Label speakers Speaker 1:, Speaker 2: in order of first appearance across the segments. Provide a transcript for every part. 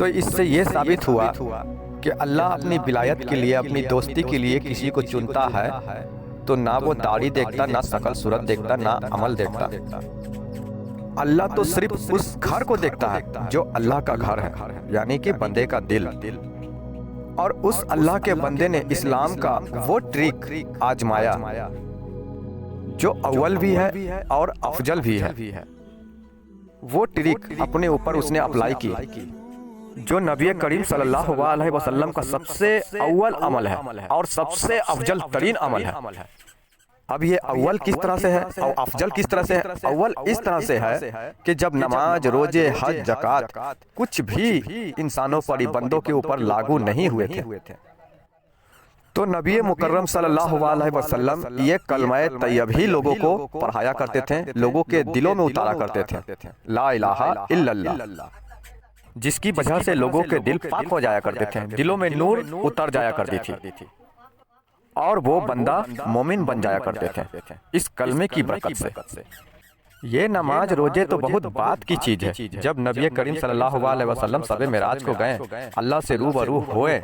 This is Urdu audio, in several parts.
Speaker 1: تو اس سے یہ ثابت ہوا کہ اللہ اپنی ولایت کے لیے، اپنی دوستی کے لیے کسی کو چنتا ہے تو نہ وہ داڑھی دیکھتا، نہ شکل صورت دیکھتا، نہ عمل دیکھتا۔ اللہ تو صرف اس گھر کو دیکھتا ہے جو اللہ کا گھر ہے، یعنی کہ بندے کا دل۔ اور اس اللہ کے بندے نے اسلام کا وہ ٹرک آزمایا جو اول بھی ہے اور افضل بھی ہے۔ وہ ٹرک اپنے اوپر اس نے اپلائی کی جو نبی کریم صلی اللہ علیہ وسلم کا سب سے اول عمل ہے اور سب سے افضل ترین عمل ہے۔ اب یہ اول کس طرح سے ہے اور افضل کس طرح سے ہے؟ اول اس طرح سے ہے کہ جب نماز، روزے، حج، زکوٰۃ کچھ بھی انسانوں پر، بندوں کے اوپر لاگو نہیں ہوئے تھے تو نبی مکرم صلی اللہ علیہ وسلم یہ کلمہ طیب ہی لوگوں کو پڑھایا کرتے تھے، لوگوں کے دلوں میں اتارا کرتے تھے، لا الہ الا اللہ، جس کی وجہ سے لوگوں کے دل پاک ہو جایا کرتے تھے، دلوں میں نور اتر جایا کرتی تھی اور وہ بندہ مومن بن جایا کرتے تھے اس کلمے کی برکت سے۔ یہ نماز، روزے تو بہت بات کی چیز ہے۔ جب نبی کریم صلی اللہ علیہ وسلم شب معراج کو گئے، اللہ سے روبرو ہوئے،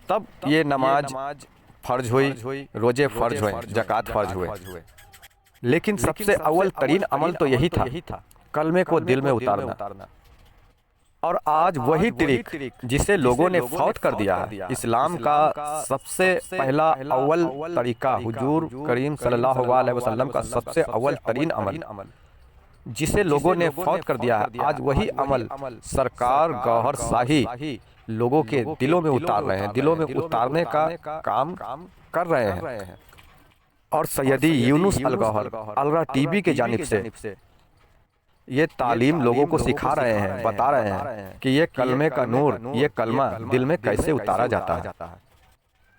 Speaker 1: تب یہ نماز فرض ہوئی، روزے فرض ہوئے، زکوٰۃ فرض ہوئے۔ لیکن سب سے اول ترین عمل تو یہی تھا، کلمے کو دل میں اتارنا۔ اور آج وہی ٹرک جسے لوگوں نے فوت کر دیا ہے، اسلام کا سب سے پہلا اول طریقہ، حضور کریم صلی اللہ علیہ وسلم کا سب سے اول ترین عمل جسے لوگوں نے فوت کر دیا ہے، آج وہی عمل سرکار گوہر شاہی لوگوں کے دلوں میں اتار رہے ہیں، دلوں میں اتارنے کا کام کر رہے ہیں۔ اور سیدی یونس الگوہر الرا ٹی وی کی جانب سے یہ تعلیم لوگوں کو سکھا رہے ہیں، بتا رہے ہیں کہ یہ کلمے کا نور، یہ کلمہ دل میں کیسے اتارا جاتا ہے۔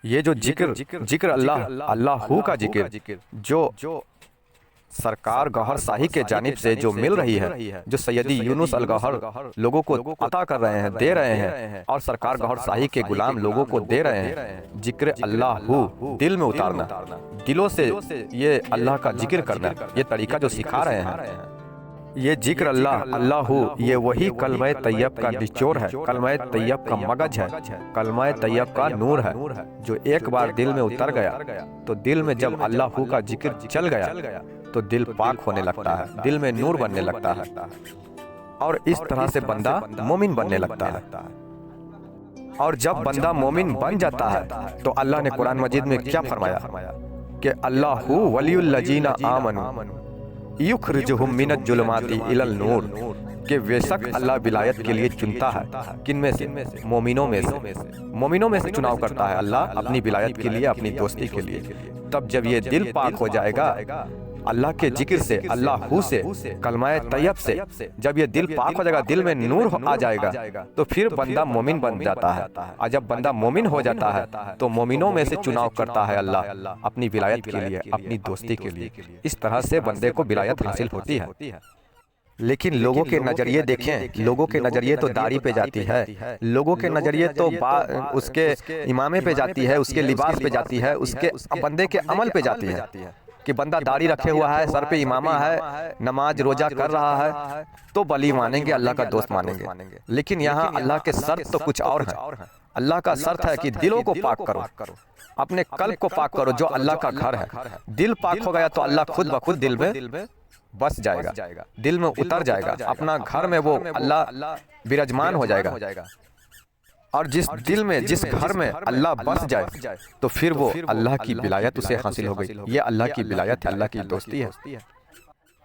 Speaker 1: یہ جو ذکر اللہ ہو کا ذکر جو سرکار گوہر شاہی کے جانب سے جو مل رہی ہے، جو سیدی یونس الگوہر لوگوں کو عطا کر رہے ہیں، دے رہے ہیں، اور سرکار گوہر شاہی کے غلام لوگوں کو دے رہے ہیں، ذکر اللہ ہو دل میں اتارنا، دلوں سے یہ اللہ کا ذکر کرنا، یہ طریقہ جو سکھا رہے ہیں۔ یہ ذکر اللہ ہو، یہ وہی کلمہ طیب کا نچوڑ ہے، کلمہ طیب کا مغز ہے، کلمہ طیب کا نور ہے، جو ایک بار دل میں اتر گیا تو دل میں جب اللہ ہو کا ذکر چل گیا تو دل پاک ہونے لگتا ہے، دل میں نور بننے لگتا ہے، اور اس طرح سے بندہ مومن بننے لگتا ہے۔ اور جب بندہ مومن بن جاتا ہے تو اللہ نے قرآن مجید میں کیا فرمایا کہ اللہ ولی الذین آمنوا یخرجہم من الظلمات الی النور، کہ بے شک اللہ ولایت کے لیے چنتا ہے، کن میں سے؟ مومنوں میں سے چناؤ کرتا ہے اللہ اپنی ولایت کے لیے، اپنی دوستی کے لیے۔ تب جب یہ دل پاک ہو جائے گا اللہ کے ذکر سے، اللہ ہو سے، کلمہ طیب سے، جب یہ دل پاک ہو جائے گا، دل میں نور آ جائے گا تو پھر بندہ مومن بن جاتا ہے۔ اور جب بندہ مومن ہو جاتا ہے تو مومنوں میں سے چناؤ کرتا ہے اللہ اپنی ولایت کے لیے، اپنی دوستی کے لیے۔ اس طرح سے بندے کو ولایت حاصل ہوتی ہے۔ لیکن لوگوں کے نظریے دیکھیں، لوگوں کے نظریے تو داڑھی پہ جاتی ہے، لوگوں کے نظریے تو اس کے امامے پہ جاتی ہے، اس کے لباس پہ جاتی ہے، اس کے بندے کے عمل پہ جاتی ہے کہ بندہ داڑھی رکھے ہوا ہے، سر پہ امامہ ہے، نماز روزہ کر رہا ہے تو ولی مانیں گے، اللہ کا دوست مانیں گے۔ لیکن یہاں اللہ کے شرط تو کچھ اور ہیں۔ اللہ کا شرط ہے کہ دلوں کو پاک کرو، اپنے قلب کو پاک کرو جو اللہ کا گھر ہے۔ دل پاک ہو گیا تو اللہ خود بخود دل میں بس جائے گا، دل میں اتر جائے گا، اپنا گھر میں وہ اللہ برجمان ہو جائے گا۔ اور جس دل میں، جس گھر میں اللہ بس جائے تو پھر وہ اللہ کی ولایت اسے حاصل ہو گئی۔ یہ اللہ کی ولایت ہے، اللہ کی دوستی ہے۔